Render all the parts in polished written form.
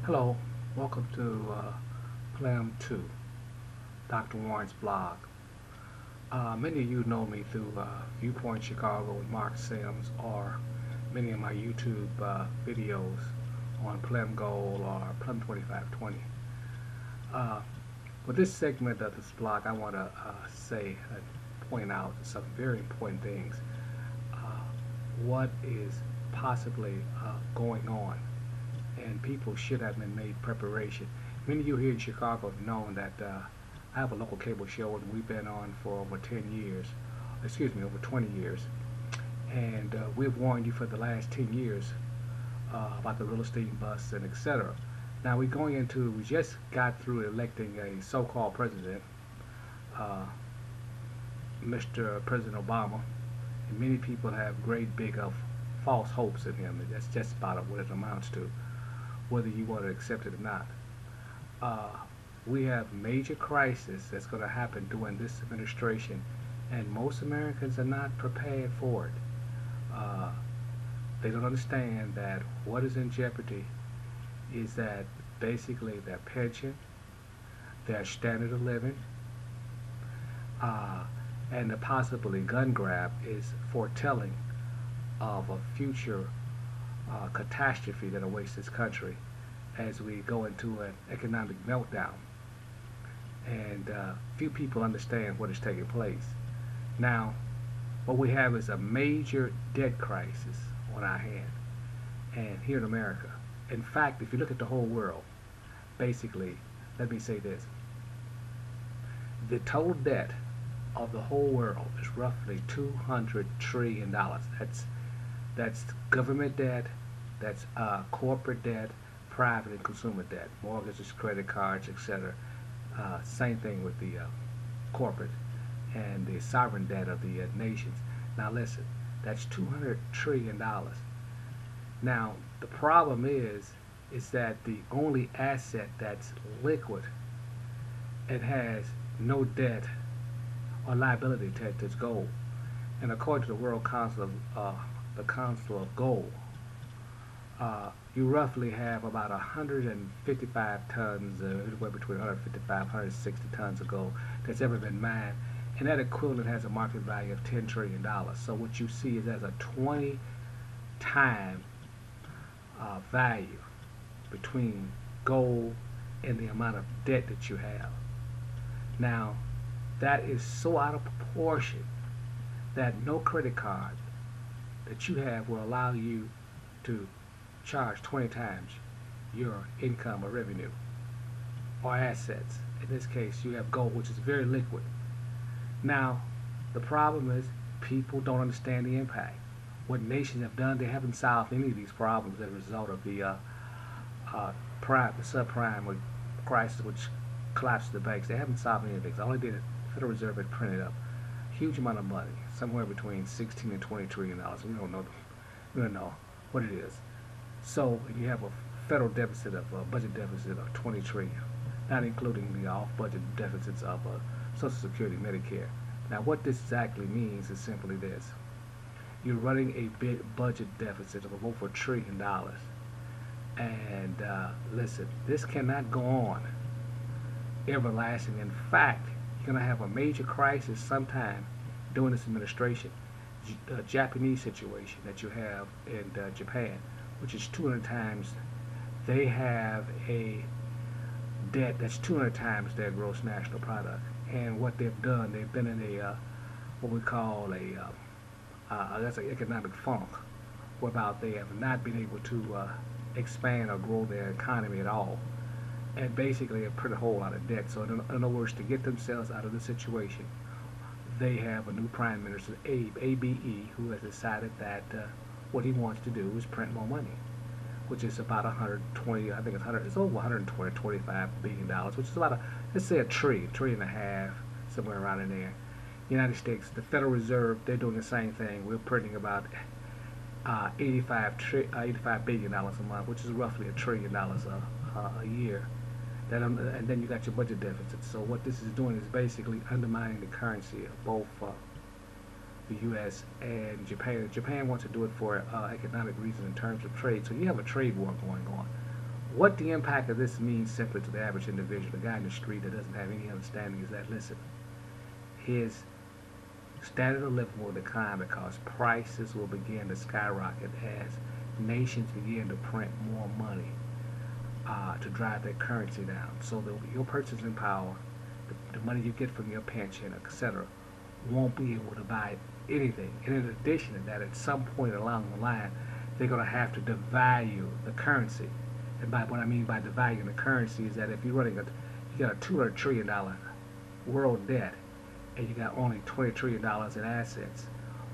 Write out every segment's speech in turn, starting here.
Hello, welcome to Clam 2, Dr. Warren's blog. Many of you know me through Viewpoint Chicago with Mark Sims or many of my YouTube videos on Plum Goal or Plum 2520. Uh, with this segment of this blog, I want to say and point out some very important things. Uh, what is possibly going on, and people should have been made preparation. Many of you here in Chicago have known that I have a local cable show and we've been on for over 10 years, excuse me, over 20 years. And we've warned you for the last 10 years about the real estate bust and etc. Now we just got through electing a so-called president, uh, Mr. President Obama, and many people have great big of false hopes in him. And that's just about what it amounts to, whether you want to accept it or not. Uh, we have major crisis that's going to happen during this administration, and most Americans are not prepared for it. Uh, they don't understand that what is in jeopardy is that basically their pension, their standard of living, uh, and the possibly gun grab is foretelling of a future catastrophe that awaits this country as we go into an economic meltdown. And few people understand what is taking place. Now, what we have is a major debt crisis on our hand, and here in America. In fact, if you look at the whole world, basically, let me say this. The total debt of the whole world is roughly $200 trillion. That's government debt, that's corporate debt, private and consumer debt, mortgages, credit cards, etc. Same thing with the corporate and the sovereign debt of the nations. Now listen, that's $200 trillion. Now the problem is that the only asset that's liquid and has no debt or liability to gold. And according to the World Council of the Council of Gold, you roughly have about 155 tons, anywhere between 155 and 160 tons of gold that's ever been mined, and that equivalent has a market value of $10 trillion. So what you see is as a 20-time value between gold and the amount of debt that you have. Now, that is so out of proportion that no credit card that you have will allow you to charge 20 times your income or revenue or assets. In this case, you have gold, which is very liquid. Now, the problem is people don't understand the impact. What nations have done, they haven't solved any of these problems as a result of the subprime crisis, which collapsed the banks. They haven't solved anything. All they did, the Federal Reserve had printed up a huge amount of money, somewhere between 16 and 20 trillion dollars. We don't know what it is. So you have a federal deficit of a budget deficit of 20 trillion, not including the off-budget deficits of Social Security, Medicare. Now, what this exactly means is simply this: you're running a big budget deficit of over $1 trillion, and listen, this cannot go on everlasting. In fact, you're going to have a major crisis sometime during this administration. Japanese situation that you have in Japan, which is 200 times, they have a debt that's 200 times their gross national product. And what they've done, they've been in a what we call that's an economic funk, whereby they have not been able to expand or grow their economy at all, and basically have put a whole lot of debt. So in other words, to get themselves out of the situation, they have a new prime minister, Abe, who has decided that what he wants to do is print more money, which is about 120, I think it's over 120, $25 billion, which is about let's say a trillion and a half, somewhere around in there. United States, the Federal Reserve, they're doing the same thing. We're printing about $85 billion a month, which is roughly $1 trillion a year. And then you got your budget deficit. So what this is doing is basically undermining the currency of both the U.S. and Japan. Japan wants to do it for economic reasons in terms of trade. So you have a trade war going on, What the impact of this means simply to the average individual, the guy in the street that doesn't have any understanding, is that, listen, his standard of living will decline because prices will begin to skyrocket as nations begin to print more money to drive their currency down. So your purchasing power, the money you get from your pension, etc., won't be able to buy anything. And in addition to that, at some point along the line, they're going to have to devalue the currency. And by what I mean by devaluing the currency is that if you got a $200 trillion world debt, and you got only $20 trillion in assets,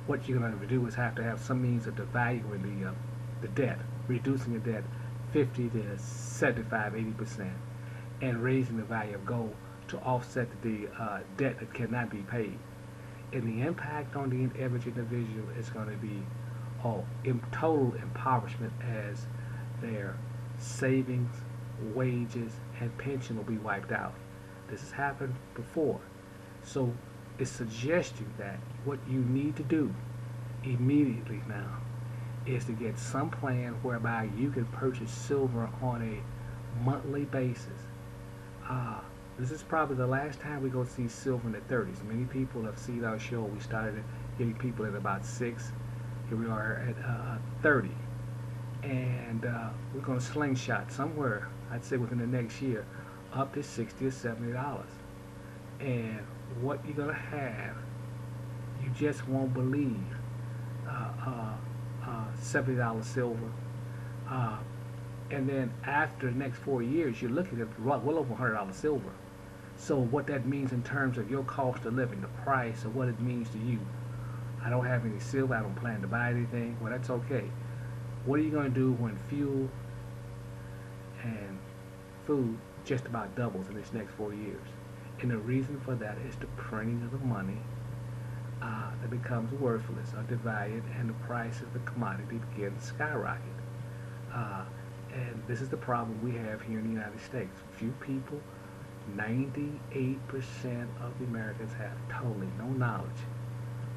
what you're going to do is have to have some means of devaluing the debt, reducing the debt 50 to 75, 80%, and raising the value of gold to offset the debt that cannot be paid. And the impact on the average individual is going to be total impoverishment, as their savings, wages, and pension will be wiped out. This has happened before. So it's suggesting that what you need to do immediately now is to get some plan whereby you can purchase silver on a monthly basis. This is probably the last time we're going to see silver in the 30s. Many people have seen our show. We started getting people at about 6. Here we are at 30. And we're going to slingshot somewhere, I'd say within the next year, up to $60 or $70. And what you're going to have, you just won't believe, $70 silver. And then after the next 4 years, you're looking at well over $100 silver. So what that means in terms of your cost of living, the price of what it means to you. I don't have any silver. I don't plan to buy anything. Well, that's okay. What are you going to do when fuel and food just about doubles in this next 4 years? And the reason for that is the printing of the money that becomes worthless or devalued, and the price of the commodity begins to skyrocket. And this is the problem we have here in the United States. Few people, 98% of the Americans, have totally no knowledge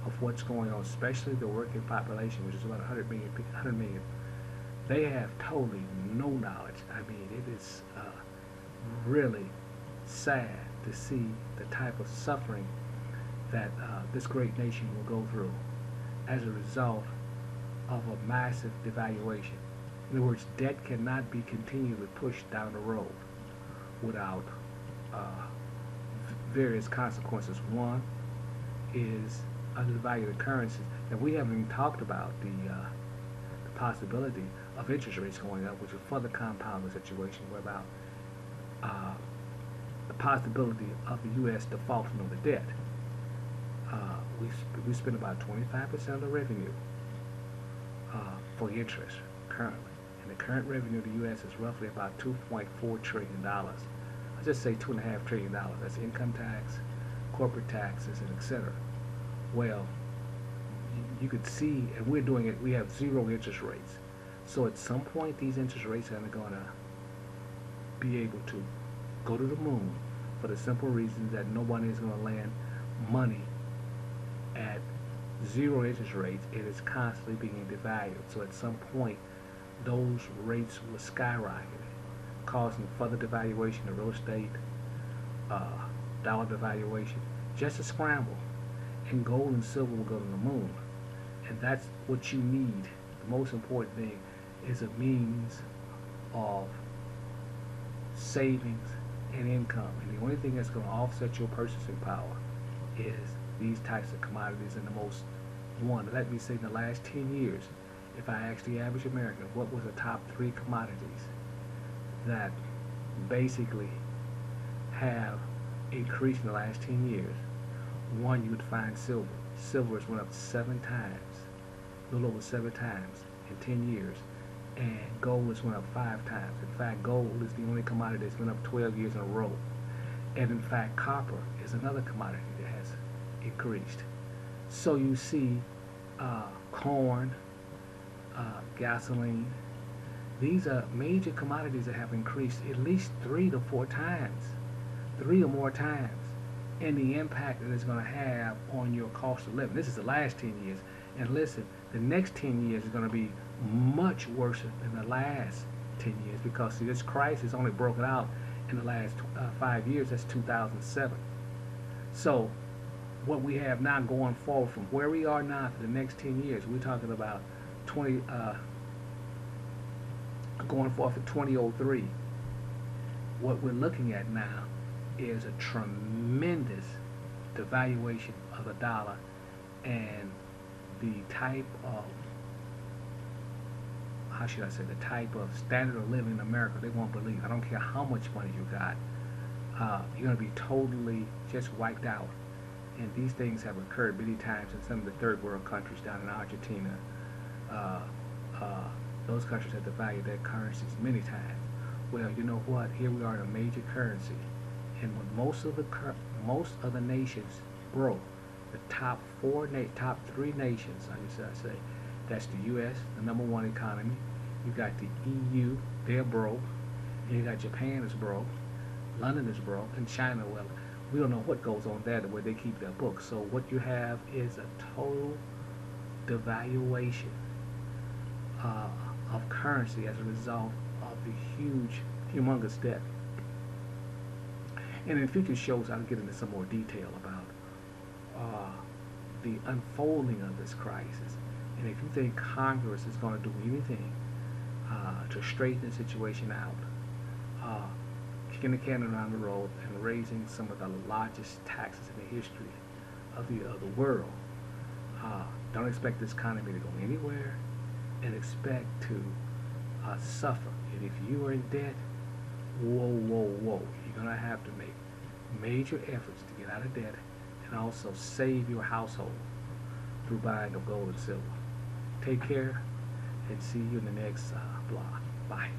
of what's going on, especially the working population, which is about 100 million. They have totally no knowledge. I mean, it is really sad to see the type of suffering that this great nation will go through as a result of a massive devaluation. In other words, debt cannot be continually pushed down the road without various consequences. One is under the value of the currencies, and we haven't even talked about the possibility of interest rates going up, which will further compound the situation, whereby the possibility of the U.S. defaulting on the debt. We spend about 25% of the revenue for interest currently, and the current revenue of the U.S. is roughly about $2.4 trillion. I'll just say $2.5 trillion. That's income tax, corporate taxes, and etc. Well, you could see, and we're doing it, we have zero interest rates. So at some point, these interest rates are going to be able to go to the moon, for the simple reason that nobody is going to lend money at zero interest rates. It is constantly being devalued. So at some point, those rates will skyrocket, causing further devaluation of real estate, dollar devaluation, just a scramble. And gold and silver will go to the moon. And that's what you need. The most important thing is a means of savings and income. And the only thing that's going to offset your purchasing power is these types of commodities. And the most one, let me say, in the last 10 years, if I asked the average American what was the top 3 commodities that basically have increased in the last 10 years, one, you would find silver. Silver has went up 7 times, a little over 7 times in 10 years, and gold has went up 5 times. In fact, gold is the only commodity that's went up 12 years in a row. And in fact, copper is another commodity that has increased. So you see corn, gasoline, these are major commodities that have increased at least 3 to 4 times, 3 or more times. And the impact that it's going to have on your cost of living. This is the last 10 years. And listen, the next 10 years is going to be much worse than the last 10 years, because see, this crisis only broken out in the last 5 years. That's 2007. So what we have now going forward from where we are now for the next 10 years, we're talking about 20 going forward for 2003. What we're looking at now is a tremendous devaluation of the dollar, and the type of, how should I say, the type of standard of living in America, they won't believe. I don't care how much money you got. You're going to be totally just wiped out. And these things have occurred many times in some of the third world countries down in Argentina. Uh, those countries have devalued their currencies many times. Well, you know what? Here we are in a major currency, and when most of the nations broke, the top three nations, I say, that's the U.S., the #1 economy. You got the EU, they're broke. And you got Japan is broke. London is broke, and China, well, we don't know what goes on there, the way they keep their books. So what you have is a total devaluation of currency as a result of the humongous debt. And in future shows, I'll get into some more detail about the unfolding of this crisis. And if you think Congress is going to do anything to straighten the situation out, kicking the can around the road and raising some of the largest taxes in the history of the world, don't expect this economy to go anywhere, and expect to suffer. And if you are in debt, whoa, you're going to have to make major efforts to get out of debt, and also save your household through buying of gold and silver. Take care, and see you in the next blog. Bye.